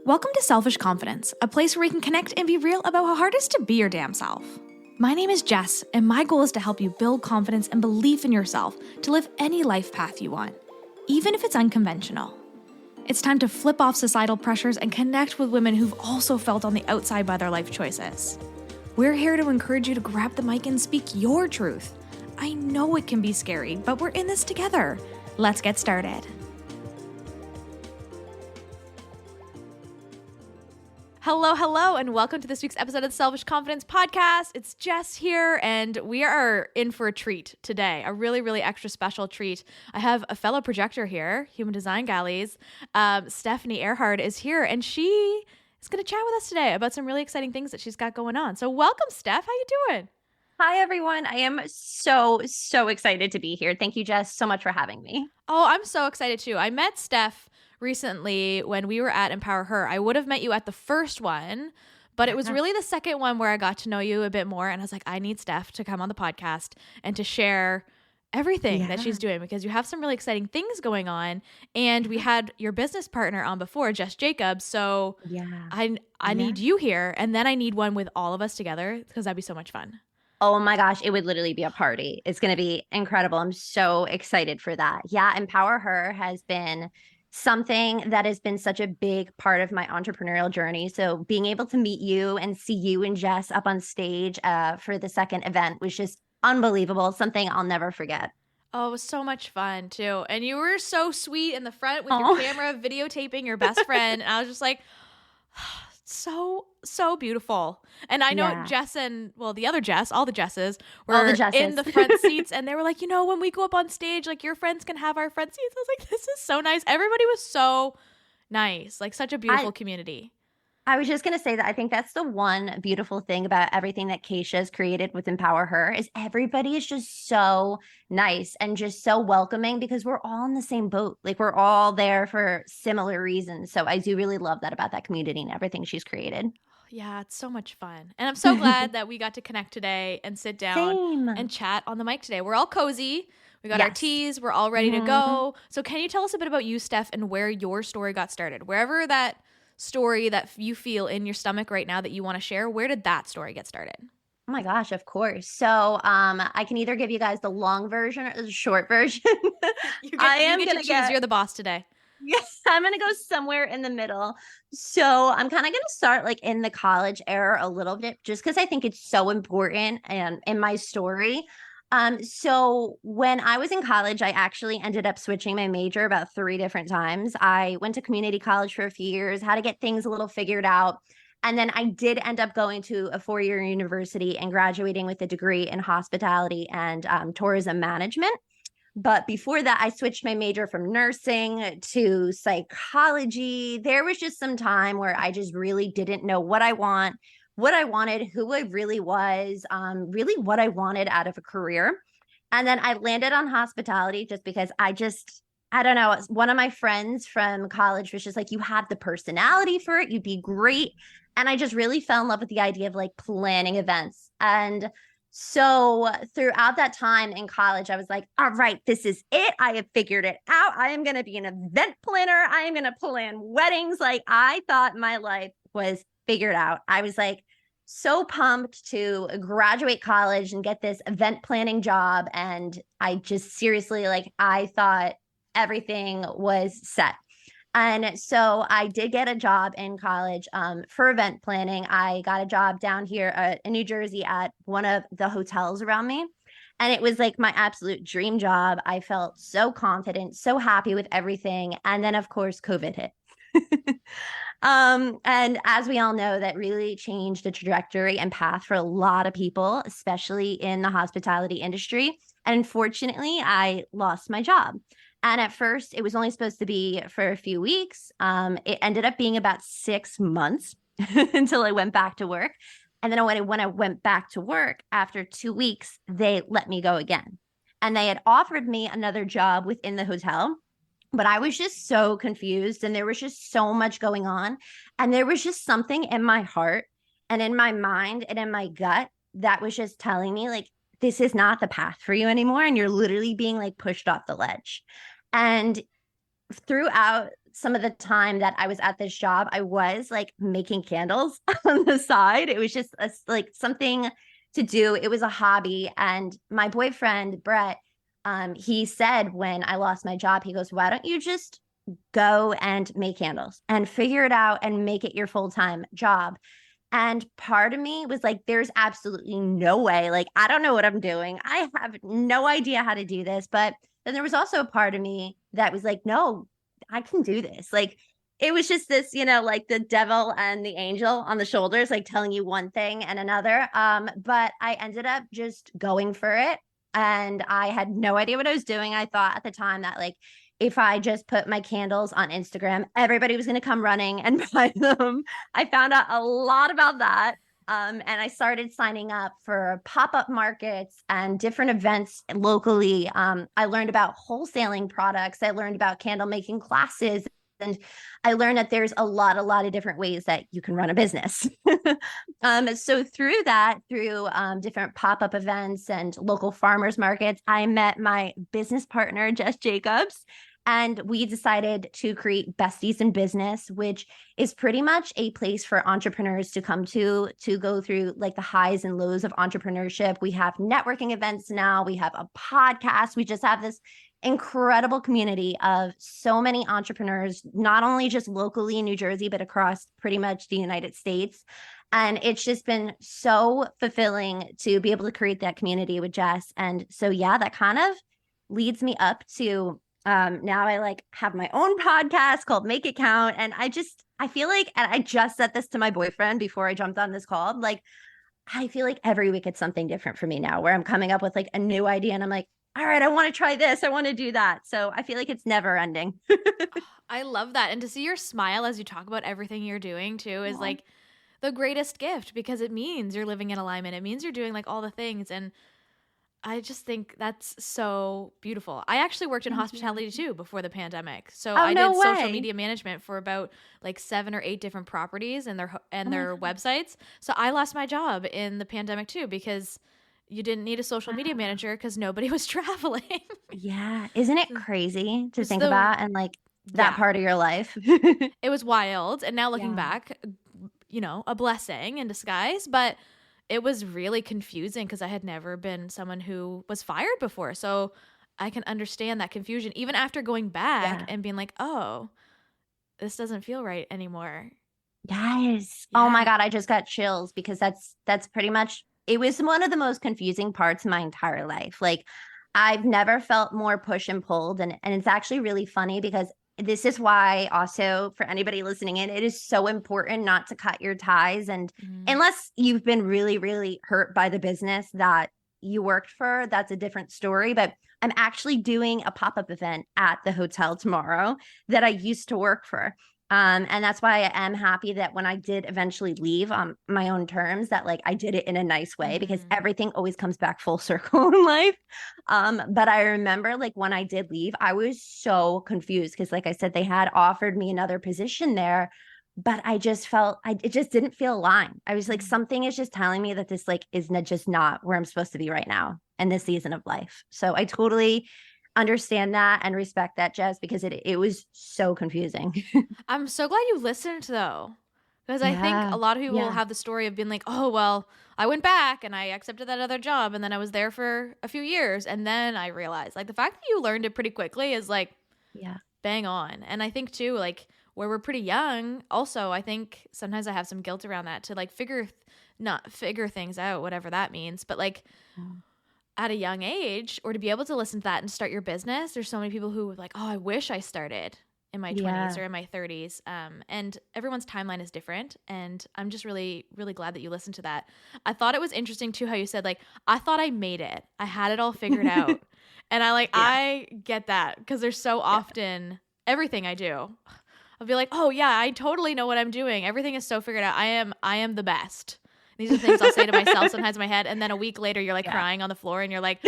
Welcome to Selfish Confidence, a place where we can connect and be real about how hard it is to be your damn self. My name is Jess, and my goal is to help you build confidence and belief in yourself to live any life path you want, even if it's unconventional. It's time to flip off societal pressures and connect with women who've also felt on the outside by their life choices. We're here to encourage you to grab the mic and speak your truth. I know it can be scary, but we're in this together. Let's get started. Hello, and welcome to this week's episode of the Selfish Confidence Podcast. It's Jess here, and we are in for a treat today, a really extra special treat. I have a fellow projector here, Human Design Galleys. Stephanie Earhard is here, and she is going to chat with us today about some really exciting things that she's got going on. So welcome, Steph. How you doing? Hi, everyone. I am so excited to be here. Thank you, Jess, so much for having me. Oh, I'm so excited too. I met Steph recently when we were at Empower Her. I would have met you at the first one, but it was really the second one where I got to know you a bit more. And I was like, I need Steph to come on the podcast and to share everything that she's doing, because you have some really exciting things going on. And we had your business partner on before, Jess Jacobs. So I need you here. And then I need one with all of us together, because that'd be so much fun. Oh my gosh, it would literally be a party. It's going to be incredible. I'm so excited for that. Yeah, Empower Her has been something that has been such a big part of my entrepreneurial journey. So being able to meet you and see you and Jess up on stage for the second event was just unbelievable. Something I'll never forget. Oh, it was so much fun too. And you were so sweet in the front with your camera videotaping your best friend. And I was just like, so beautiful. And I know Jess and, well, the other Jess, all the Jesses were in the front seats, and they were like, when we go up on stage, like, your friends can have our front seats. I was like, this is so nice. Everybody was so nice, like such a beautiful community. I was just going to say that I think that's the one beautiful thing about everything that Keisha's created with Empower Her is everybody is just so nice and just so welcoming, because we're all in the same boat. Like, we're all there for similar reasons. So I do really love that about that community and everything she's created. Yeah, it's so much fun. And I'm so glad that we got to connect today and sit down and chat on the mic today. We're all cozy. We got our teas. We're all ready to go. So can you tell us a bit about you, Steph, and where your story got started? Wherever that story that you feel in your stomach right now that you want to share, where did that story get started? Oh my gosh, of course. So I can either give you guys the long version or the short version. You get to choose. You're the boss today. Yes, I'm going to go somewhere in the middle. So I'm kind of going to start like in the college era a little bit, just because I think it's so important and in my story. So when I was in college, I actually ended up switching my major about 3 different times. I went to community college for a few years, had to get things a little figured out. And then I did end up going to a 4-year university and graduating with a degree in hospitality and tourism management. But before that, I switched my major from nursing to psychology. There was just some time where I just really didn't know what I wanted, who I really was, really what I wanted out of a career. And then I landed on hospitality just because I don't know, one of my friends from college was just like, you have the personality for it, you'd be great. And I just really fell in love with the idea of like planning events. And so throughout that time in college, I was like, all right, this is it. I have figured it out. I am going to be an event planner. I am going to plan weddings. Like, I thought my life was figured out. I was like so pumped to graduate college and get this event planning job. And I just seriously, like, I thought everything was set. And so I did get a job in college for event planning. I got a job down here in New Jersey at one of the hotels around me. And it was like my absolute dream job. I felt so confident, so happy with everything. And then, of course, COVID hit. And as we all know, that really changed the trajectory and path for a lot of people, especially in the hospitality industry. And unfortunately, I lost my job. And at first, it was only supposed to be for a few weeks. It ended up being about 6 months until I went back to work. And then when I went back to work, after 2 weeks, they let me go again. And they had offered me another job within the hotel. But I was just so confused, and there was just so much going on. And there was just something in my heart and in my mind and in my gut that was just telling me, like, this is not the path for you anymore. And you're literally being like pushed off the ledge. And throughout some of the time that I was at this job, I was like making candles on the side. It was just like something to do. It was a hobby. And my boyfriend, Brett, he said when I lost my job, he goes, why don't you just go and make candles and figure it out and make it your full-time job? And part of me was like, there's absolutely no way. Like, I don't know what I'm doing. I have no idea how to do this. But then there was also a part of me that was like, no, I can do this. Like, it was just this, like the devil and the angel on the shoulders, like telling you one thing and another. But I ended up just going for it. And I had no idea what I was doing. I thought at the time that like, if I just put my candles on Instagram, everybody was going to come running and buy them. I found out a lot about that. And I started signing up for pop-up markets and different events locally. I learned about wholesaling products. I learned about candle making classes. And I learned that there's a lot of different ways that you can run a business. So through different pop-up events and local farmers markets, I met my business partner, Jess Jacobs, and we decided to create Besties in Business, which is pretty much a place for entrepreneurs to come to go through like the highs and lows of entrepreneurship. We have networking events now. We have a podcast. We just have this incredible community of so many entrepreneurs, not only just locally in New Jersey, but across pretty much the United States. And it's just been so fulfilling to be able to create that community with Jess. And so, yeah, that kind of leads me up to now I like have my own podcast called Make It Count. And I feel like, and I just said this to my boyfriend before I jumped on this call, like, I feel like every week it's something different for me now where I'm coming up with like a new idea and I'm like, all right, I want to try this. I want to do that. So I feel like it's never ending. I love that. And to see your smile as you talk about everything you're doing too is like the greatest gift, because it means you're living in alignment. It means you're doing like all the things. And I just think that's so beautiful. I actually worked in hospitality too before the pandemic. So I did social media management for about like 7 or 8 different properties and their websites. So I lost my job in the pandemic too, because you didn't need a social media manager because nobody was traveling. Yeah. Isn't it crazy to think about and like that part of your life? It was wild. And now looking back, a blessing in disguise, but it was really confusing because I had never been someone who was fired before. So I can understand that confusion even after going back and being like, oh, this doesn't feel right anymore. Yes. Yeah. Oh my God. I just got chills because that's pretty much, it was one of the most confusing parts of my entire life. Like I've never felt more push and pulled. And it's actually really funny because this is why also for anybody listening in, it is so important not to cut your ties. And unless you've been really, really hurt by the business that you worked for, that's a different story. But I'm actually doing a pop-up event at the hotel tomorrow that I used to work for. And that's why I am happy that when I did eventually leave on my own terms, that like I did it in a nice way because everything always comes back full circle in life. But I remember like when I did leave, I was so confused because like I said, they had offered me another position there, but I just felt, it just didn't feel aligned. I was like, something is just telling me that this like is just not where I'm supposed to be right now in this season of life. So I totally understand that and respect that, Jess, because it was so confusing. I'm so glad you listened though, because I think a lot of people will have the story of being like, oh, well, I went back and I accepted that other job and then I was there for a few years and then I realized like the fact that you learned it pretty quickly is like bang on. And I think too, like where we're pretty young, also I think sometimes I have some guilt around that to like not figure things out, whatever that means, but like at a young age, or to be able to listen to that and start your business. There's so many people who like, oh, I wish I started in my 20s or in my 30s. And everyone's timeline is different. And I'm just really, really glad that you listened to that. I thought it was interesting too, how you said like, I thought I made it. I had it all figured out. And I get that because there's so often everything I do, I'll be like, oh yeah, I totally know what I'm doing. Everything is so figured out. I am the best. These are things I'll say to myself sometimes in my head. And then a week later, you're like crying on the floor and you're like,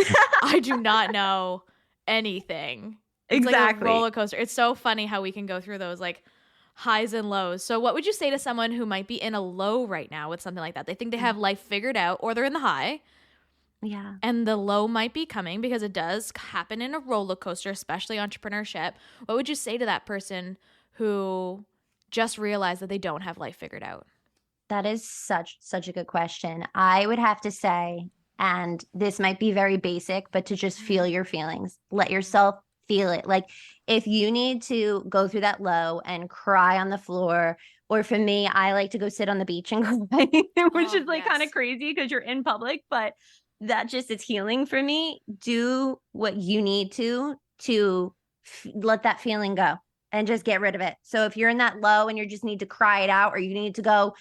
I do not know anything. It's like a roller coaster. It's so funny how we can go through those like highs and lows. So what would you say to someone who might be in a low right now with something like that? They think they have life figured out or they're in the high. Yeah. And the low might be coming because it does happen in a roller coaster, especially entrepreneurship. What would you say to that person who just realize that they don't have life figured out? That is such a good question. I would have to say, and this might be very basic, but to just feel your feelings. Let yourself feel it. Like if you need to go through that low and cry on the floor, or for me, I like to go sit on the beach and cry, which is like kind of crazy because you're in public, but that just is healing for me. Do what you need to let that feeling go and just get rid of it. So if you're in that low and you just need to cry it out, or you need to go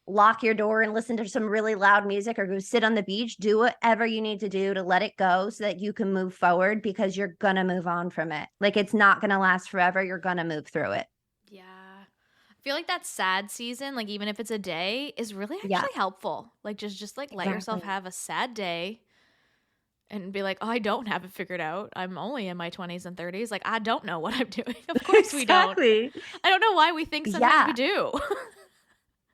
lock your door and listen to some really loud music, or go sit on the beach, do whatever you need to do to let it go so that you can move forward, because you're going to move on from it. Like it's not going to last forever. You're going to move through it. Yeah. I feel like that sad season, like even if it's a day, is really actually helpful. Like just like let yourself have a sad day and be like, oh, I don't have it figured out. I'm only in my 20s and 30s. Like I don't know what I'm doing. Of course we don't. I don't know why we think sometimes we do.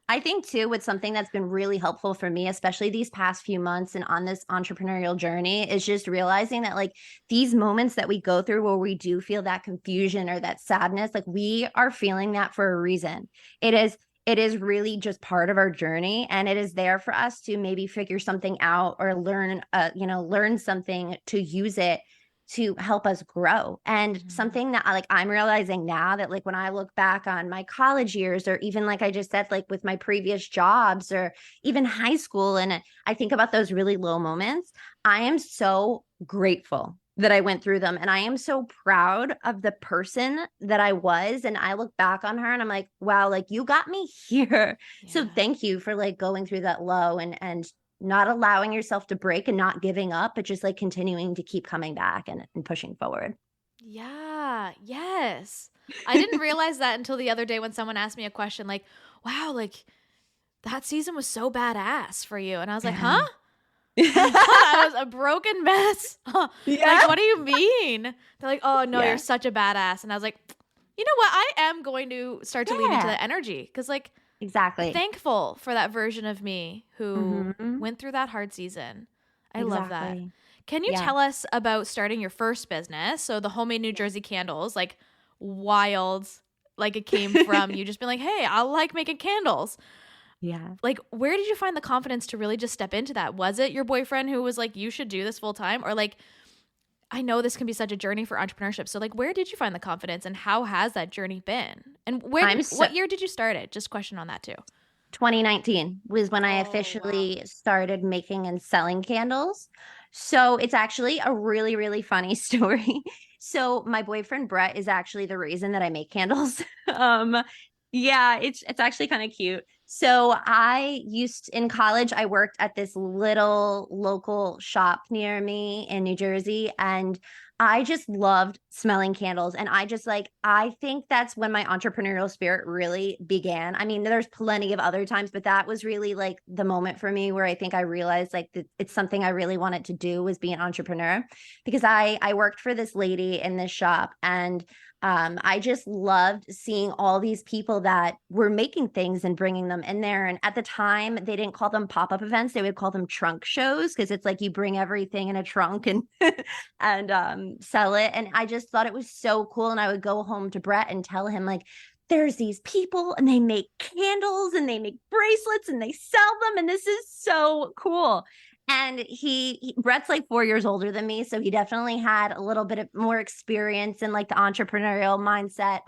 I think too, what's something that's been really helpful for me, especially these past few months and on this entrepreneurial journey, is just realizing that like these moments that we go through where we do feel that confusion or that sadness, like we are feeling that for a reason. It is really just part of our journey, and it is there for us to maybe figure something out or learn something to use it to help us grow. And something that I'm realizing now, that like when I look back on my college years, or even like I just said, like with my previous jobs or even high school, and I think about those really low moments, I am so grateful that I went through them. And I am so proud of the person that I was. And I look back on her and I'm like, wow, like you got me here. Yeah. So thank you for like going through that low and not allowing yourself to break and not giving up, but just like continuing to keep coming back and pushing forward. Yeah. Yes. I didn't realize that until the other day when someone asked me a question like, wow, like that season was so badass for you. And I was like, huh? I was a broken mess. Like, what do you mean? They're like, oh no, you're such a badass. And I was like, you know what? I am going to start to lean into that energy. Cause like, exactly. Thankful for that version of me who went through that hard season. I love that. Can you tell us about starting your first business? So the homemade New Jersey candles, like wild, like it came from you just being like, hey, I like making candles. Yeah. Like, where did you find the confidence to really just step into that? Was it your boyfriend who was like, you should do this full time? Or like, I know this can be such a journey for entrepreneurship. So like, where did you find the confidence and how has that journey been? And what year did you start it? Just question on that too. 2019 was when I officially started making and selling candles. So it's actually a really, really funny story. So my boyfriend, Brett, is actually the reason that I make candles. It's actually kind of cute. So in college, I worked at this little local shop near me in New Jersey, and I just loved smelling candles. And I think that's when my entrepreneurial spirit really began. I mean, there's plenty of other times, but that was really like the moment for me where I think I realized like that it's something I really wanted to do, was be an entrepreneur, because I worked for this lady in this shop, and I just loved seeing all these people that were making things and bringing them in there. And at the time, they didn't call them pop-up events. They would call them trunk shows, because it's like you bring everything in a trunk and sell it. And I just thought it was so cool. And I would go home to Brett and tell him like, there's these people and they make candles and they make bracelets and they sell them. And this is so cool. And Brett's like 4 years older than me. So he definitely had a little bit of more experience in like the entrepreneurial mindset.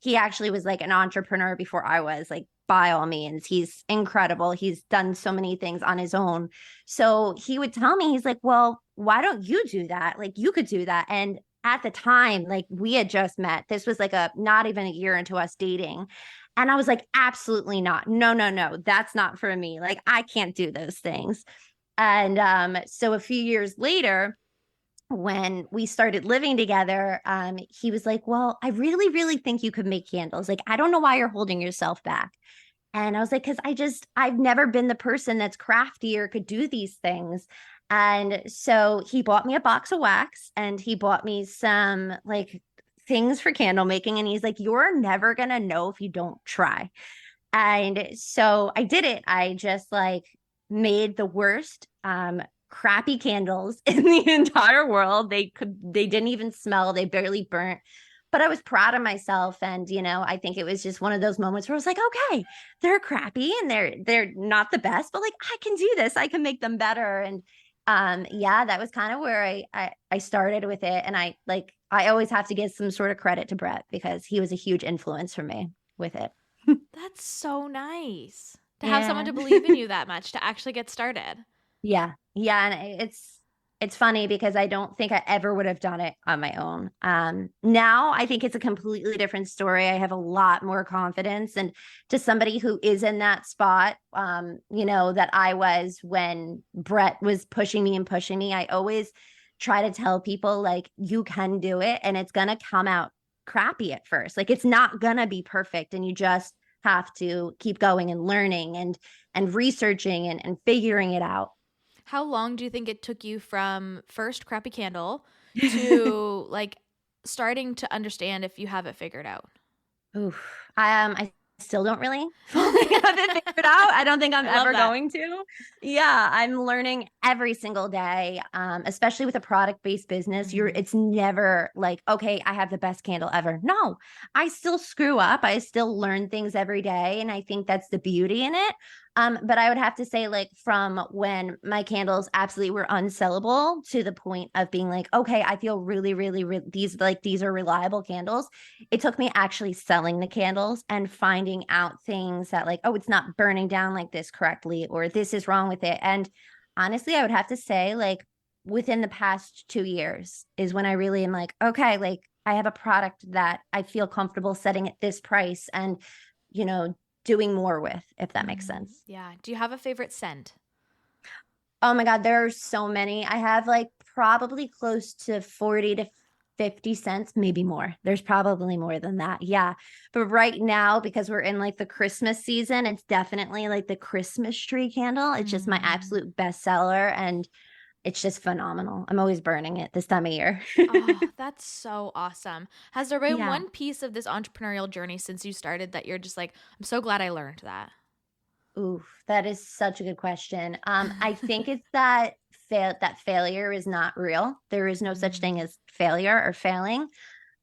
He actually was like an entrepreneur before I was, like, by all means. He's incredible. He's done so many things on his own. So he would tell me, he's like, well, why don't you do that? Like you could do that. And at the time, like we had just met. This was like not even a year into us dating. And I was like, absolutely not. No, that's not for me. Like I can't do those things. And so a few years later, when we started living together, he was like, well, I really, really think you could make candles. Like, I don't know why you're holding yourself back. And I was like, because I've never been the person that's crafty or could do these things. And so he bought me a box of wax and he bought me some like things for candle making. And he's like, you're never going to know if you don't try. And so I did it. I just like made the worst crappy candles in the entire world. They didn't even smell. They barely burnt. but I was proud of myself. And, I think it was just one of those moments where I was like, okay, they're crappy and they're not the best, but like, I can do this. I can make them better. And yeah, that was kind of where I started with it. And I always have to give some sort of credit to Brett because he was a huge influence for me with it. That's so nice to have someone Yeah. to believe in you that much to actually get started. Yeah. Yeah. And it's funny because I don't think I ever would have done it on my own. Now I think it's a completely different story. I have a lot more confidence. And to somebody who is in that spot, that I was when Brett was pushing me, I always try to tell people like, you can do it and it's going to come out crappy at first. Like it's not going to be perfect. And you just have to keep going and learning and researching and figuring it out. How long do you think it took you from first crappy candle to like starting to understand if you have it figured out? Oof. I still don't really fully have it figured out. I don't think I'm ever going to. Yeah, I'm learning every single day, especially with a product-based business. It's never like, okay, I have the best candle ever. No, I still screw up. I still learn things every day. And I think that's the beauty in it. But I would have to say, like, from when my candles absolutely were unsellable to the point of being like, okay, I feel really, these are reliable candles. It took me actually selling the candles and finding out things that like, oh, it's not burning down like this correctly, or this is wrong with it. And honestly, I would have to say, like, within the past 2 years is when I really am like, okay, like I have a product that I feel comfortable setting at this price and, doing more with, if that makes sense. Yeah. Do you have a favorite scent? Oh my God, there are so many. I have like probably close to 40 to 50 cents, maybe more. There's probably more than that. Yeah. But right now, because we're in like the Christmas season, it's definitely like the Christmas tree candle. It's just my absolute bestseller. And it's just phenomenal. I'm always burning it this time of year. Oh, that's so awesome. Has there been Yeah. one piece of this entrepreneurial journey since you started that you're just like, I'm so glad I learned that? Oof, that is such a good question. I think it's that failure is not real. There is no such thing as failure or failing.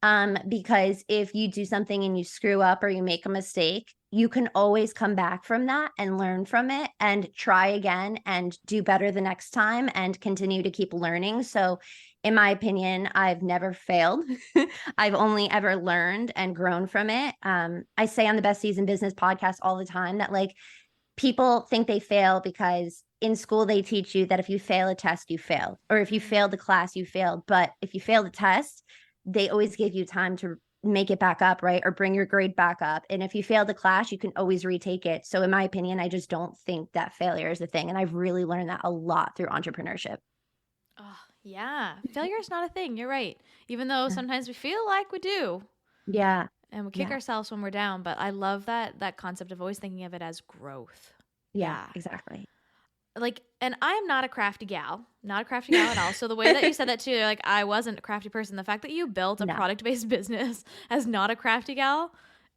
Because if you do something and you screw up or you make a mistake, you can always come back from that and learn from it and try again and do better the next time and continue to keep learning. So in my opinion, I've never failed. I've only ever learned and grown from it. I say on the Best Season Business podcast all the time that like people think they fail because in school they teach you that if you fail a test, you failed, or if you failed the class, you failed. But if you fail the test, they always give you time to make it back up, right? Or bring your grade back up. And if you fail the class, you can always retake it. So in my opinion, I just don't think that failure is a thing. And I've really learned that a lot through entrepreneurship. Oh, yeah. Failure is not a thing. You're right. Even though sometimes we feel like we do. Yeah. And we kick ourselves when we're down. But I love that concept of always thinking of it as growth. Yeah, exactly. Like, and I'm not a crafty gal, at all. So the way that you said that too, like I wasn't a crafty person. The fact that you built a product-based business as not a crafty gal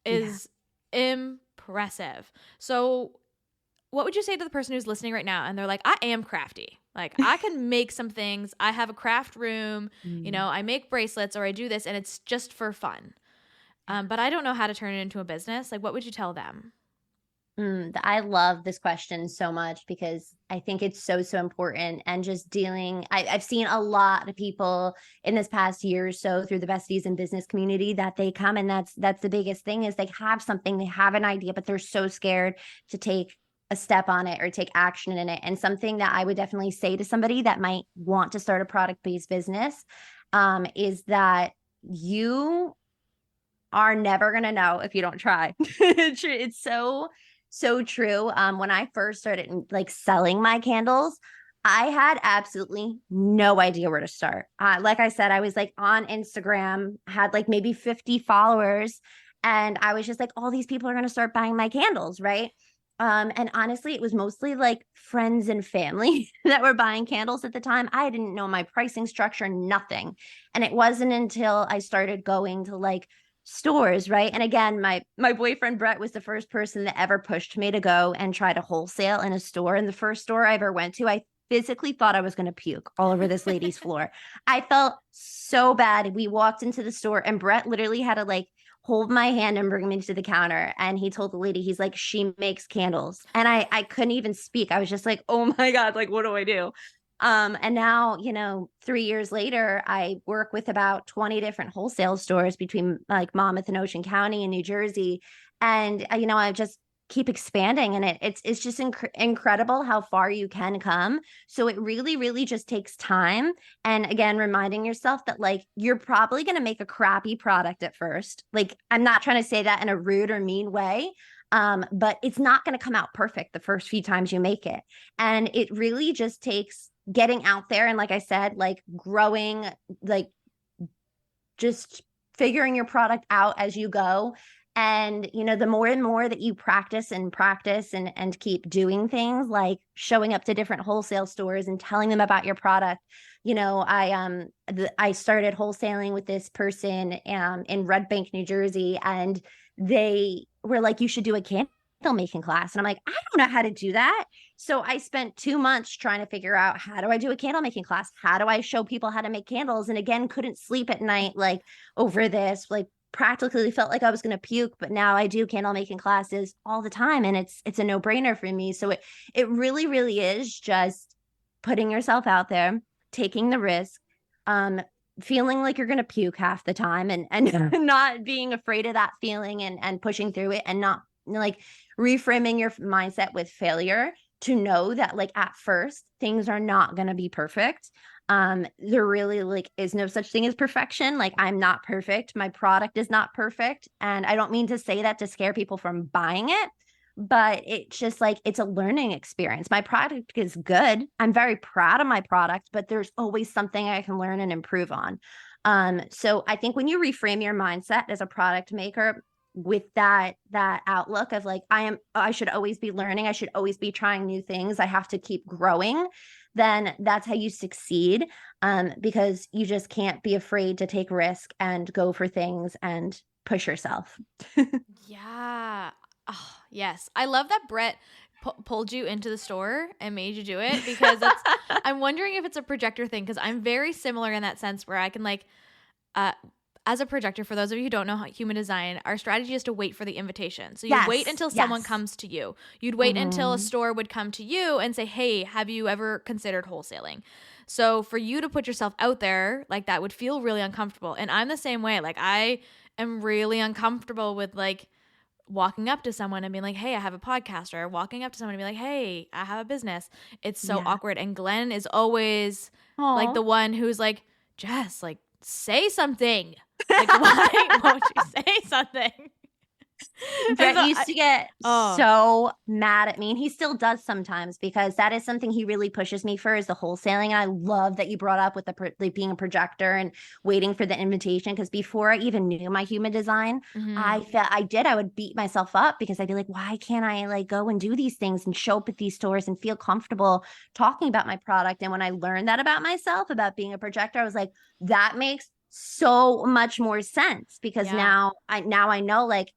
is impressive. So what would you say to the person who's listening right now and they're like, I am crafty. Like I can make some things. I have a craft room, I make bracelets or I do this and it's just for fun. But I don't know how to turn it into a business. Like what would you tell them? I love this question so much because I think it's so important. And just I've seen a lot of people in this past year or so through the Best Season Business community that they come and that's the biggest thing is they have something, they have an idea, but they're so scared to take a step on it or take action in it. And something that I would definitely say to somebody that might want to start a product-based business is that you are never going to know if you don't try. It's so true. When I first started like selling my candles, I had absolutely no idea where to start. Like I said, I was like on Instagram, had like maybe 50 followers, and I was just like, all these people are going to start buying my candles, right? And honestly, it was mostly like friends and family that were buying candles at the time. I didn't know my pricing structure, nothing. And it wasn't until I started going to like stores, right? And again, my boyfriend Brett was the first person that ever pushed me to go and try to wholesale in a store. And the first store I ever went to, I physically thought I was going to puke all over this lady's floor. I felt so bad. We walked into the store and Brett literally had to like hold my hand and bring me to the counter. And he told the lady, he's like, she makes candles. And I couldn't even speak. I was just like, oh my God, like, what do I do? And now, 3 years later, I work with about 20 different wholesale stores between like Monmouth and Ocean County in New Jersey. And, I just keep expanding, and it's just incredible how far you can come. So it really, really just takes time. And again, reminding yourself that like, you're probably going to make a crappy product at first. Like, I'm not trying to say that in a rude or mean way. But it's not going to come out perfect the first few times you make it. And it really just takes getting out there. And like I said, like growing, like just figuring your product out as you go. And, the more and more that you practice and keep doing things like showing up to different wholesale stores and telling them about your product. I started wholesaling with this person in Red Bank, New Jersey, and they were like, you should do a candle making class. And I'm like, I don't know how to do that. So I spent 2 months trying to figure out, how do I do a candle making class? How do I show people how to make candles? And again, couldn't sleep at night, like over this, like practically felt like I was going to puke, but now I do candle making classes all the time. And it's a no-brainer for me. So it really, really is just putting yourself out there, taking the risk, feeling like you're going to puke half the time and not being afraid of that feeling and pushing through it, and not like reframing your mindset with failure to know that like at first things are not going to be perfect. There really like is no such thing as perfection. Like, I'm not perfect. My product is not perfect. And I don't mean to say that to scare people from buying it, but it's just like, it's a learning experience. My product is good. I'm very proud of my product, but there's always something I can learn and improve on. So I think when you reframe your mindset as a product maker with that outlook of like, I should always be learning. I should always be trying new things. I have to keep growing. Then that's how you succeed, because you just can't be afraid to take risk and go for things and push yourself. Yeah. Oh, yes. I love that Brett pulled you into the store and made you do it, because I'm wondering if it's a projector thing, because I'm very similar in that sense where I can like, as a projector, for those of you who don't know human design, our strategy is to wait for the invitation. So you wait until someone comes to you. You'd wait until a store would come to you and say, hey, have you ever considered wholesaling? So for you to put yourself out there like that would feel really uncomfortable. And I'm the same way. Like, I am really uncomfortable with like walking up to someone and being like, hey, I have a podcast, or walking up to someone and be like, hey, I have a business. It's so awkward. And Glenn is always like the one who's like, Jess, like, say something. Like, why won't you say something? Brett used to get so mad at me, and he still does sometimes, because that is something he really pushes me for, is the wholesaling. And I love that you brought up with like being a projector and waiting for the invitation, because before I even knew my human design, I would beat myself up, because I'd be like, why can't I like go and do these things and show up at these stores and feel comfortable talking about my product? And when I learned that about myself, about being a projector, I was like, that makes so much more sense, because now I know like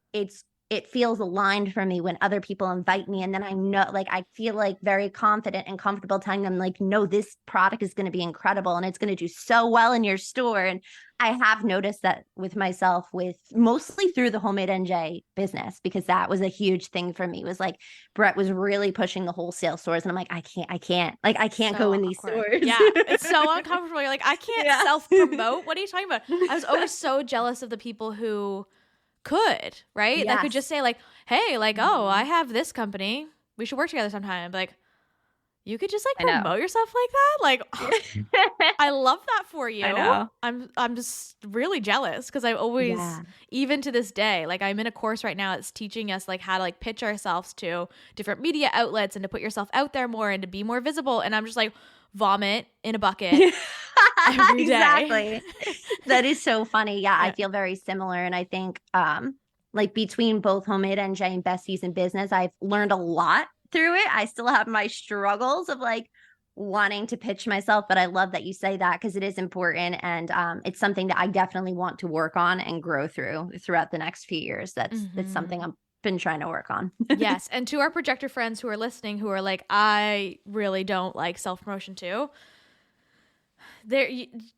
it feels aligned for me when other people invite me. And then I know, like, I feel like very confident and comfortable telling them like, no, this product is going to be incredible and it's going to do so well in your store. And I have noticed that with myself, with mostly through the homemade NJ business, because that was a huge thing for me. It was like Brett was really pushing the wholesale stores, and I'm like, I can't so go in these awkward. stores. Yeah, it's so uncomfortable. You're like, I can't self-promote. What are you talking about? I was always so jealous of the people who could, right? That could just say like, hey, like, oh, I have this company, we should work together sometime. And be like, you could just like promote yourself like that. Like, I love that for you. I know. I'm just really jealous, because I always, even to this day, like, I'm in a course right now that's teaching us like how to like pitch ourselves to different media outlets and to put yourself out there more and to be more visible. And I'm just like, vomit in a bucket every day. Exactly. That is so funny. Yeah, I feel very similar. And I think like between both Homemade NJ and Besties in Business, I've learned a lot through it. I still have my struggles of like wanting to pitch myself, but I love that you say that, because it is important. And it's something that I definitely want to work on and grow throughout the next few years. That's something I'm been trying to work on. Yes. And to our projector friends who are listening, who are like, I really don't like self-promotion too. There,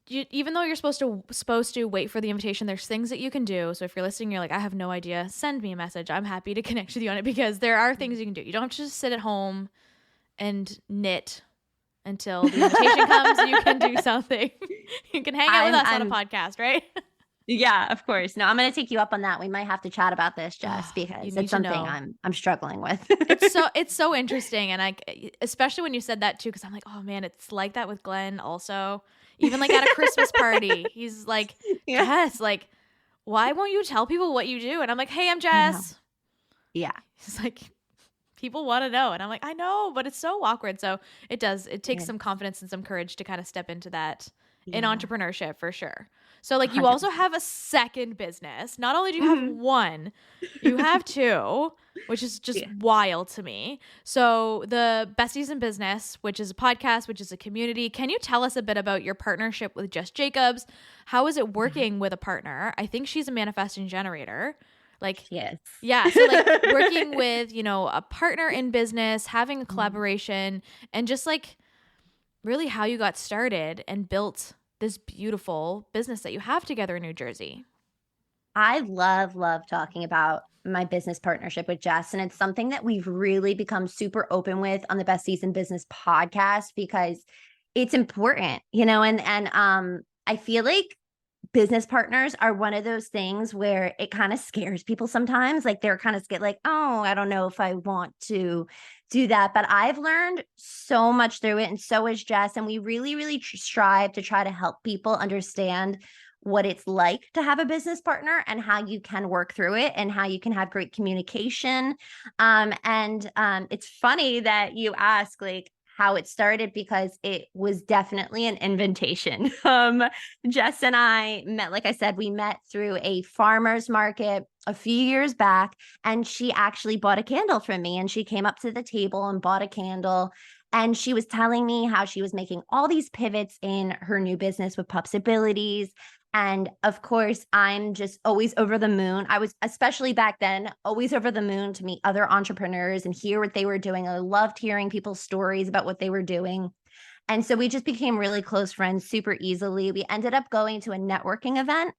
even though you're supposed to wait for the invitation, there's things that you can do. So if you're listening, you're like, I have no idea, send me a message. I'm happy to connect with you on it, because there are things you can do. You don't have to just sit at home and knit until the invitation comes. You can do something. You can hang out with us on a podcast, right? Yeah, of course. No, I'm going to take you up on that. We might have to chat about this, Jess, because it's something I'm struggling with. It's so interesting, and especially when you said that too, because I'm like, oh man, it's like that with Glenn also. Even like at a Christmas party, he's like, Jess, like, why won't you tell people what you do? And I'm like, hey, I'm Jess. Yeah. He's like, people want to know, and I'm like, I know, but it's so awkward. So it takes some confidence and some courage to kind of step into that in entrepreneurship, for sure. So like, you 100%. Also have a second business. Not only do you have one, you have two, which is just wild to me. So the Besties in Business, which is a podcast, which is a community. Can you tell us a bit about your partnership with Jess Jacobs? How is it working with a partner? I think she's a manifesting generator. Like, yes. Yeah. So like working with, a partner in business, having a collaboration, and just like really how you got started and built this beautiful business that you have together in New Jersey. I love talking about my business partnership with Jess. And it's something that we've really become super open with on the Besties in Business podcast, because it's important, and I feel like business partners are one of those things where it kind of scares people sometimes. Like, they're kind of scared, like, oh, I don't know if I want to do that. But I've learned so much through it, and so is Jess. And we really, really strive to try to help people understand what it's like to have a business partner, and how you can work through it, and how you can have great communication. It's funny that you ask, like, how it started, because it was definitely an invitation. Jess and I met, like I said, we met through a farmer's market a few years back, and she actually bought a candle from me, and she came up to the table and bought a candle. And she was telling me how she was making all these pivots in her new business with Pups Abilities. And of course, I'm just always over the moon. I was, especially back then, always over the moon to meet other entrepreneurs and hear what they were doing. I loved hearing people's stories about what they were doing. And so we just became really close friends super easily. We ended up going to a networking event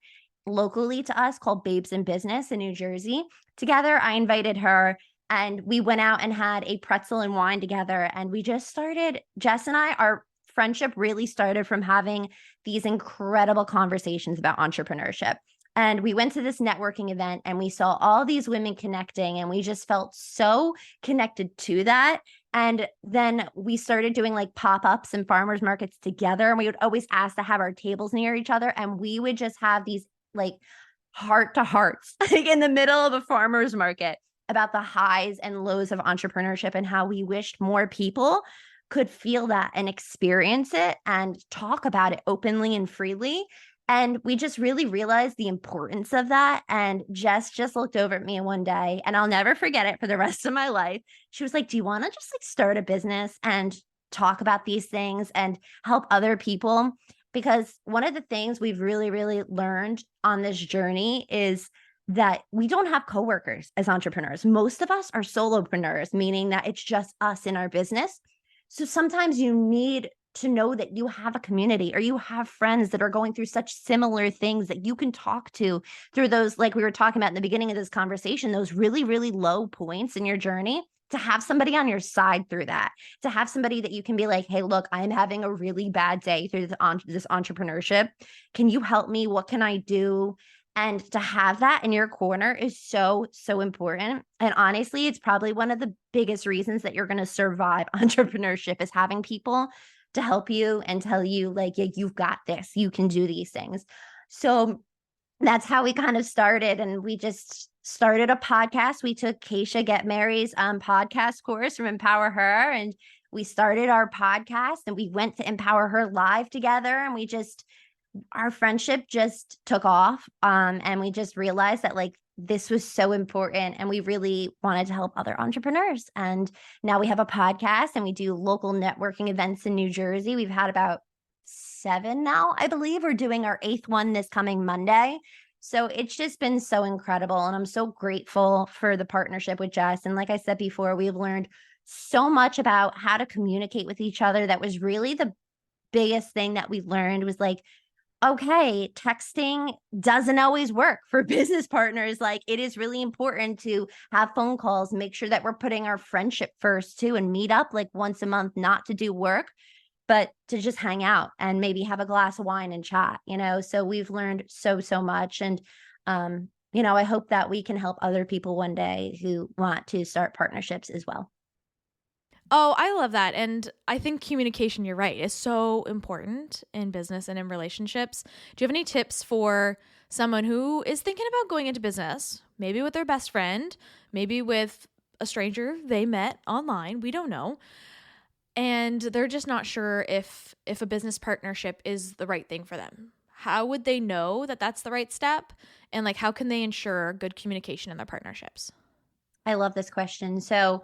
locally to us called Babes in Business in New Jersey. Together, I invited her, and we went out and had a pretzel and wine together. And we just started, Jess and I, our friendship really started from having these incredible conversations about entrepreneurship. And we went to this networking event, and we saw all these women connecting, and we just felt so connected to that. And then we started doing like pop-ups and farmers markets together. And we would always ask to have our tables near each other. And we would just have these like heart to hearts like in the middle of a farmer's market about the highs and lows of entrepreneurship, and how we wished more people could feel that and experience it and talk about it openly and freely. And we just really realized the importance of that. And Jess just looked over at me one day, and I'll never forget it for the rest of my life. She was like, do you want to just like start a business and talk about these things and help other people? Because one of the things we've really, really learned on this journey is that we don't have coworkers as entrepreneurs. Most of us are solopreneurs, meaning that it's just us in our business. So sometimes you need to know that you have a community, or you have friends that are going through such similar things that you can talk to through those, like we were talking about in the beginning of this conversation, those really, really low points in your journey, to have somebody on your side through that, to have somebody that you can be like, hey, look, I'm having a really bad day through this entrepreneurship. Can you help me? What can I do? And to have that in your corner is so, so important. And honestly, it's probably one of the biggest reasons that you're going to survive entrepreneurship, is having people to help you and tell you like, yeah, you've got this, you can do these things. So that's how we kind of started. And we just started a podcast. We took Keisha Get Mary's podcast course from Empower Her, and we started our podcast, and we went to Empower Her live together, and our friendship just took off. And we just realized that like this was so important, and we really wanted to help other entrepreneurs. And now we have a podcast, and we do local networking events in New Jersey. We've had about 7 now, I believe. We're doing our 8th one this coming Monday. So it's just been so incredible. And I'm so grateful for the partnership with Jess. And like I said before, we've learned so much about how to communicate with each other. That was really the biggest thing that we learned was like, okay, texting doesn't always work for business partners. Like it is really important to have phone calls, make sure that we're putting our friendship first too, and meet up like once a month, not to do work, but to just hang out and maybe have a glass of wine and chat, So we've learned so, so much. And, I hope that we can help other people one day who want to start partnerships as well. Oh, I love that. And I think communication, you're right, is so important in business and in relationships. Do you have any tips for someone who is thinking about going into business, maybe with their best friend, maybe with a stranger they met online? We don't know. And they're just not sure if a business partnership is the right thing for them. How would they know that that's the right step? And like, how can they ensure good communication in their partnerships? I love this question. So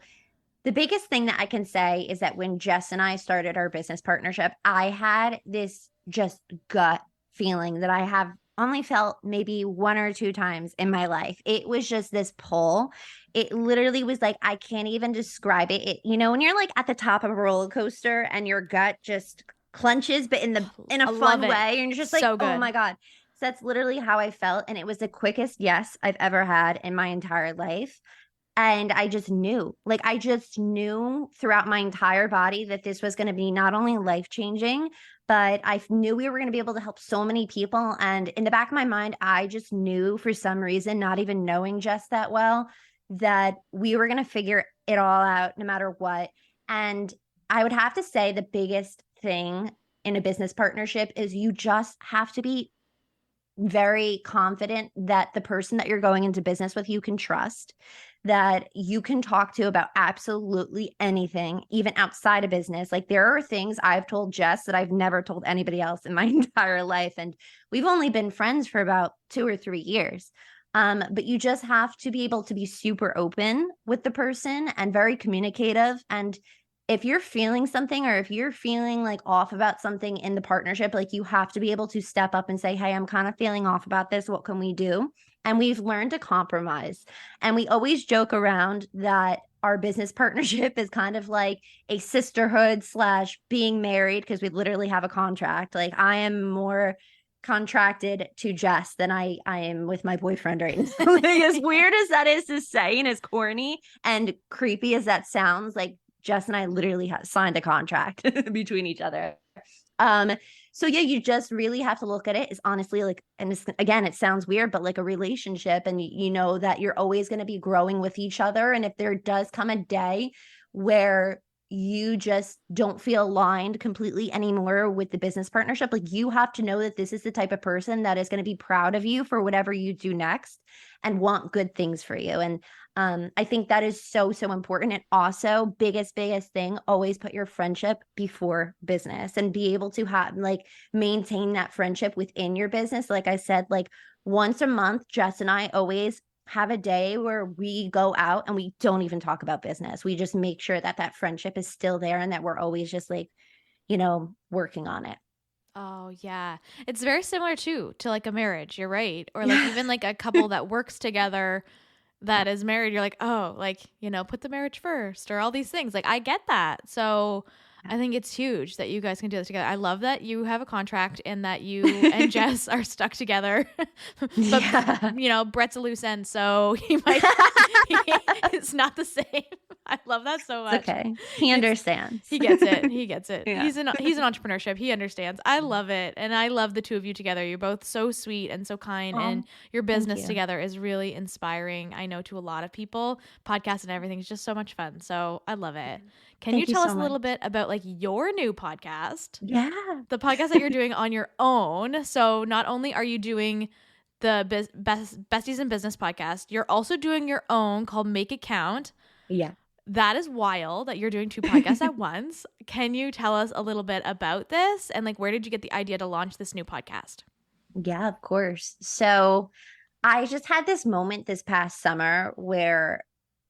the biggest thing that I can say is that when Jess and I started our business partnership, I had this just gut feeling that I have only felt maybe one or two times in my life. It was just this pull. It literally was like, I can't even describe it. When you're like at the top of a roller coaster and your gut just clenches, but in a fun way, and you're just like, so good. Oh my God. So that's literally how I felt. And it was the quickest yes I've ever had in my entire life. And I just knew throughout my entire body that this was going to be not only life-changing, but I knew we were going to be able to help so many people. And in the back of my mind, I just knew for some reason, not even knowing Jess that well, that we were going to figure it all out no matter what. And I would have to say the biggest thing in a business partnership is you just have to be very confident that the person that you're going into business with, you can trust, that you can talk to about absolutely anything, even outside of business. Like there are things I've told Jess that I've never told anybody else in my entire life. And we've only been friends for about 2 or 3 years. But you just have to be able to be super open with the person and very communicative. And if you're feeling something, or if you're feeling like off about something in the partnership, like you have to be able to step up and say, hey, I'm kind of feeling off about this. What can we do? And we've learned to compromise. And we always joke around that our business partnership is kind of like a sisterhood / being married, because we literally have a contract. Like I am more contracted to Jess than I am with my boyfriend right now. Like, as weird as that is to say, and as corny and creepy as that sounds, like Jess and I literally signed a contract between each other. So yeah, you just really have to look at it as honestly like, and again, it sounds weird, but like a relationship, and you know that you're always going to be growing with each other. And if there does come a day where you just don't feel aligned completely anymore with the business partnership, like you have to know that this is the type of person that is going to be proud of you for whatever you do next and want good things for you. And I think that is so, so important. And also biggest thing, always put your friendship before business and be able to have like maintain that friendship within your business. Like I said, like once a month, Jess and I always have a day where we go out and we don't even talk about business. We just make sure that that friendship is still there and that we're always just like, working on it. Oh, yeah. It's very similar too to like a marriage. You're right. Or like even like a couple that works together that is married. You're like, oh, like, put the marriage first or all these things. Like I get that. So I think it's huge that you guys can do this together. I love that you have a contract and that you and Jess are stuck together. But, Brett's a loose end, so it's not the same. I love that so much. It's okay. He understands. He gets it. He gets it. Yeah. He's an entrepreneurship. He understands. I love it. And I love the two of you together. You're both so sweet and so kind. And your business together is really inspiring, I know, to a lot of people. Podcasts and everything is just so much fun. So I love it. Can you tell us a little bit about like your new podcast? Yeah. The podcast that you're doing on your own. So not only are you doing the Besties in Business podcast, you're also doing your own called Make It Count. Yeah. That is wild that you're doing 2 podcasts at once. Can you tell us a little bit about this? And like, where did you get the idea to launch this new podcast? Yeah, of course. So I just had this moment this past summer where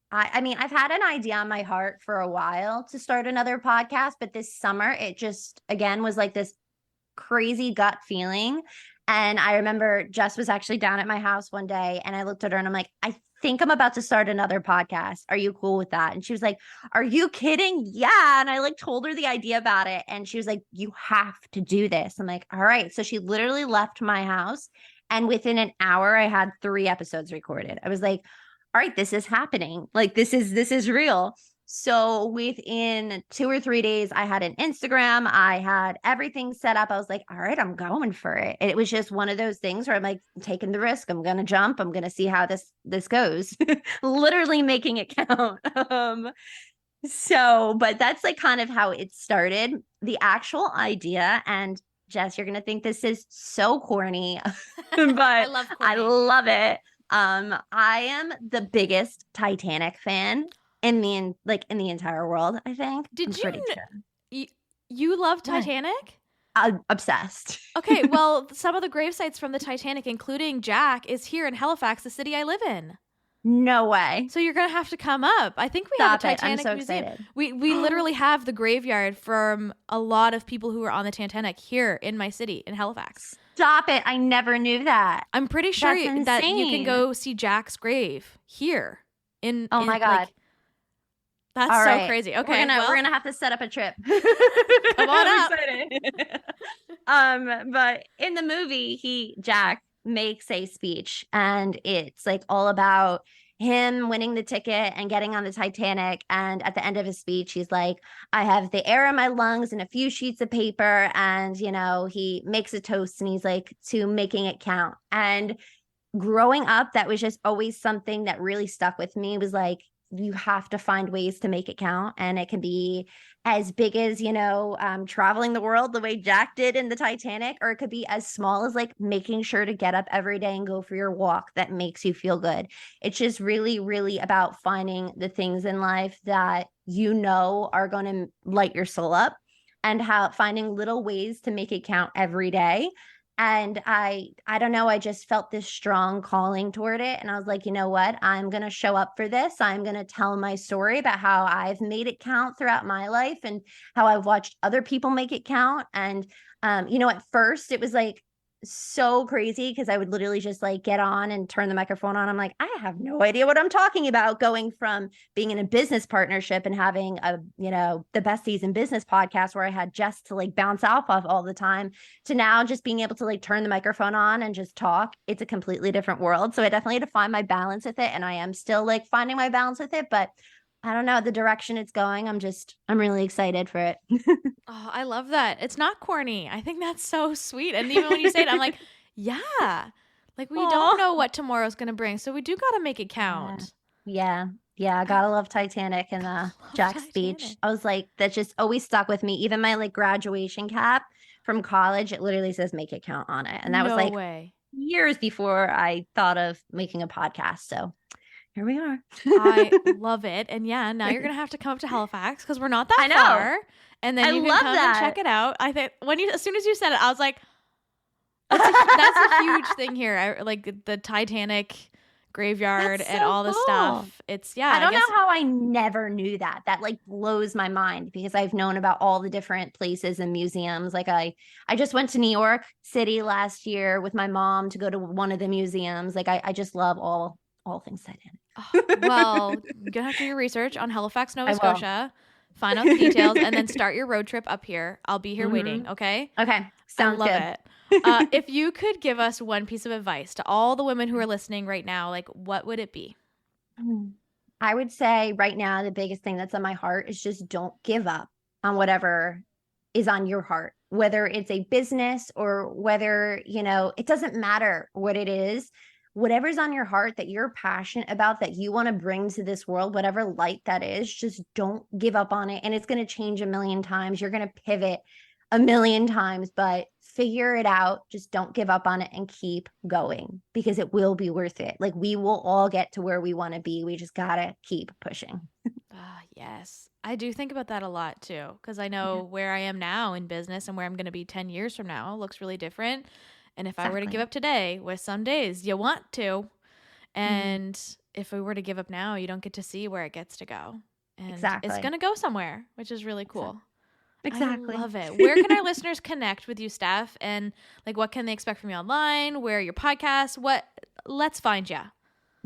I mean, I've had an idea on my heart for a while to start another podcast, but this summer it just, again, was like this crazy gut feeling. And I remember Jess was actually down at my house one day and I looked at her and I'm like, I think I'm about to start another podcast. Are you cool with that? And she was like, are you kidding? Yeah. And I like told her the idea about it. And she was like, you have to do this. I'm like, all right. So she literally left my house. And within an hour, I had 3 episodes recorded. I was like, all right, this is happening. Like, this is real. So within 2 or 3 days, I had an Instagram. I had everything set up. I was like, all right, I'm going for it. And it was just one of those things where I'm like, taking the risk. I'm going to jump. I'm going to see how this goes. Literally making it count. But that's like kind of how it started. The actual idea, and Jess, you're going to think this is so corny, but I love it. I am the biggest Titanic fan in the entire world, I think. You love Titanic? I'm obsessed. Okay, well, some of the grave sites from the Titanic, including Jack, is here in Halifax, the city I live in. No way. So you're going to have to come up. I think we have a Titanic museum. Excited. We literally have the graveyard from a lot of people who were on the Titanic here in my city, in Halifax. Stop it. I never knew that. I'm pretty sure that you can go see Jack's grave here. Oh my God. That's all so right. Crazy. Okay. We're gonna have to set up a trip. Come on up. But in the movie, Jack makes a speech and it's like all about him winning the ticket and getting on the Titanic. And at the end of his speech, he's like, I have the air in my lungs and a few sheets of paper. And, he makes a toast and he's like, to making it count. And growing up, that was just always something that really stuck with me. It was like, you have to find ways to make it count. And it can be as big as, traveling the world the way Jack did in the Titanic, or it could be as small as like making sure to get up every day and go for your walk that makes you feel good. It's just really, really about finding the things in life that are going to light your soul up, and finding little ways to make it count every day. And I don't know, I just felt this strong calling toward it. And I was like, you know what? I'm going to show up for this. I'm going to tell my story about how I've made it count throughout my life and how I've watched other people make it count. And, at first it was like so crazy because I would literally just like get on and turn the microphone on. I'm like, I have no idea what I'm talking about, going from being in a business partnership and having the Besties in Business podcast where I had Jess to like bounce off of all the time, to now just being able to like turn the microphone on and just talk. It's a completely different world. So I definitely had to find my balance with it. And I am still like finding my balance with it, but I don't know the direction it's going. I'm really excited for it. Oh, I love that. It's not corny. I think that's so sweet. And even when you say it, I'm like, yeah, like we don't know what tomorrow's going to bring. So we do got to make it count. Yeah. I gotta love Titanic and Jack's speech. I was like, that just always stuck with me. Even my like graduation cap from college, it literally says make it count on it. And that was like years before I thought of making a podcast. So here we are. I love it. And yeah, now you're going to have to come up to Halifax because we're not that far. And then you can come and check it out. I think as soon as you said it, I was like, that's a huge thing here. Like the Titanic graveyard and all the stuff. I don't know how I never knew that. That like blows my mind because I've known about all the different places and museums. Like I just went to New York City last year with my mom to go to one of the museums. Like I just love all things Titanic. Well, you're gonna have to do your research on Halifax, Nova Scotia, find out the details, and then start your road trip up here. I'll be here waiting. Okay. Sounds good. I love it. If you could give us one piece of advice to all the women who are listening right now, like what would it be? I would say right now the biggest thing that's on my heart is just don't give up on whatever is on your heart, whether it's a business or whether it doesn't matter what it is. Whatever's on your heart that you're passionate about, that you want to bring to this world, whatever light that is, just don't give up on it. And it's going to change a million times. You're going to pivot a million times, but figure it out. Just don't give up on it and keep going because it will be worth it. Like we will all get to where we want to be. We just got to keep pushing. Yes. I do think about that a lot too, because I know where I am now in business and where I'm going to be 10 years from now looks really different. And if I were to give up today, with some days you want to, and if we were to give up now, you don't get to see where it gets to go. And it's going to go somewhere, which is really cool. Exactly. I love it. Where can our listeners connect with you, Steph? And like, what can they expect from you online? Where are your podcasts? Let's find you.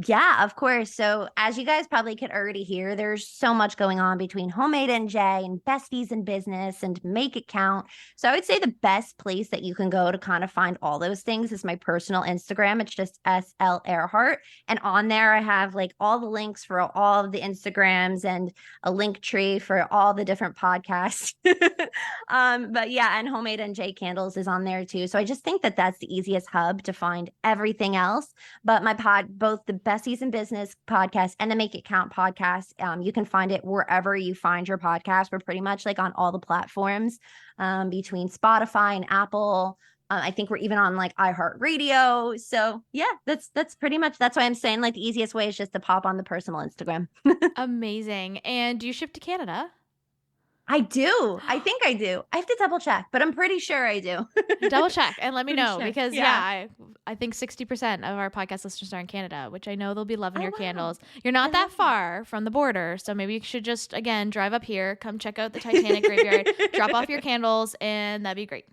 Yeah, of course. So, as you guys probably could already hear, there's so much going on between Homemade NJ and Besties in Business and Make It Count. So, I would say the best place that you can go to kind of find all those things is my personal Instagram. It's just SL Erhard. And on there, I have like all the links for all of the Instagrams and a link tree for all the different podcasts. But yeah, and Homemade NJ Candles is on there too. So, I just think that that's the easiest hub to find everything else. But both the Besties in Business podcast and the Make It Count podcast, you can find it wherever you find your podcast. We're pretty much like on all the platforms between Spotify and Apple. I think we're even on like iHeartRadio. So yeah, that's pretty much, that's why I'm saying like the easiest way is just to pop on the personal Instagram. Amazing. And do you ship to Canada? I do. I think I do. I have to double check, but I'm pretty sure I do. Double check and let me know because Yeah. I think 60% of our podcast listeners are in Canada, which I know they'll be loving your wow. candles. You're not that far from the border, so maybe you should just, again, drive up here, come check out the Titanic graveyard, drop off your candles, and that'd be great.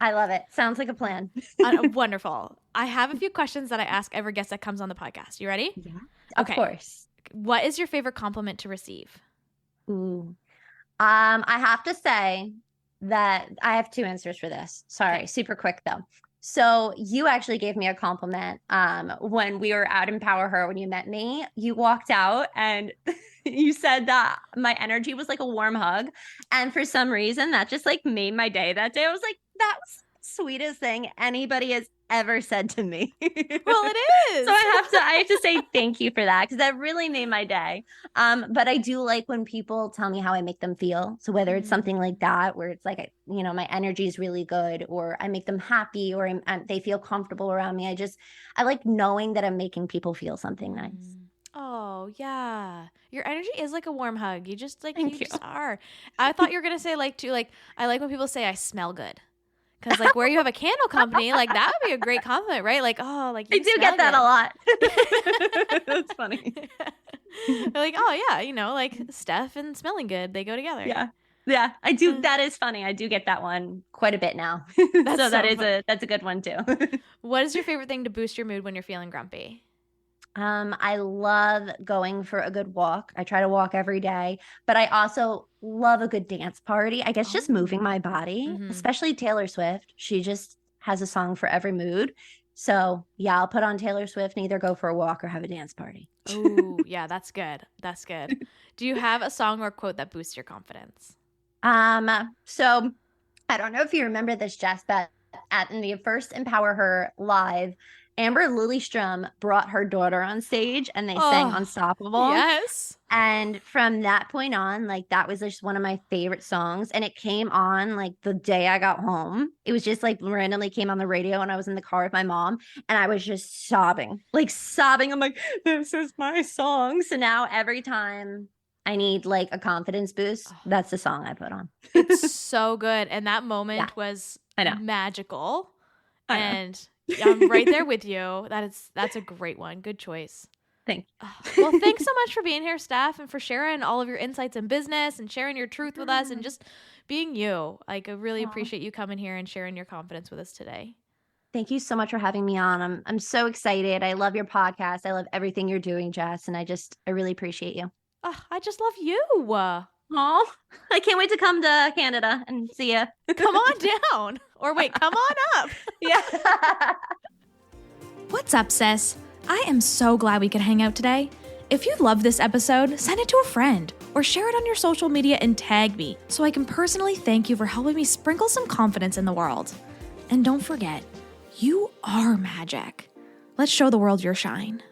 I love it. Sounds like a plan. Wonderful. I have a few questions that I ask every guest that comes on the podcast. You ready? Yeah. Okay. Of course. What is your favorite compliment to receive? Ooh. I have to say that I have two answers for this. Sorry, super quick though. So you actually gave me a compliment when we were at Empower Her when you met me. You walked out and you said that my energy was like a warm hug. And for some reason that just like made my day that day. I was like, that was the sweetest thing anybody has ever said to me. Well, it is. So I have to say thank you for that because that really made my day. But I do like when people tell me how I make them feel. So whether it's something like that, where it's like, my energy is really good, or I make them happy, or they feel comfortable around me. I like knowing that I'm making people feel something nice. Oh, yeah. Your energy is like a warm hug. You just like, Thank you you. just are. I thought you were going to say I like when people say I smell good. Because like where you have a candle company, like that would be a great compliment, right? Like, oh, like you I do smell get that good. a lot. That's funny. They're like, oh yeah, like Steph and smelling good, they go together. Yeah, I do. That is funny. I do get that one quite a bit now. That's so so funny. that's a good one too. What is your favorite thing to boost your mood when you're feeling grumpy? I love going for a good walk. I try to walk every day, but I also love a good dance party. I guess just moving my body, especially Taylor Swift. She just has a song for every mood. So yeah, I'll put on Taylor Swift and either go for a walk or have a dance party. Oh, yeah, that's good. That's good. Do you have a song or quote that boosts your confidence? So I don't know if you remember this, Jess, but at the first Empower Her live, Amber Lillystrom brought her daughter on stage and they sang Unstoppable. Yes. And from that point on, like that was just one of my favorite songs. And it came on like the day I got home. It was just like randomly came on the radio and I was in the car with my mom and I was just sobbing. I'm like, this is my song. So now every time I need like a confidence boost, that's the song I put on. It's so good. And that moment was magical. And I'm right there with you. That's a great one. Good choice. Thanks. Well, thanks so much for being here, Steph, and for sharing all of your insights in business and sharing your truth with us and just being you. Like, I really appreciate you coming here and sharing your confidence with us today. Thank you so much for having me on. I'm so excited. I love your podcast. I love everything you're doing, Jess, and I really appreciate you. Oh, I just love you. Oh, I can't wait to come to Canada and see you. Come on down. Or wait, come on up. Yeah. What's up, sis? I am so glad we could hang out today. If you love this episode, send it to a friend or share it on your social media and tag me so I can personally thank you for helping me sprinkle some confidence in the world. And don't forget, you are magic. Let's show the world your shine.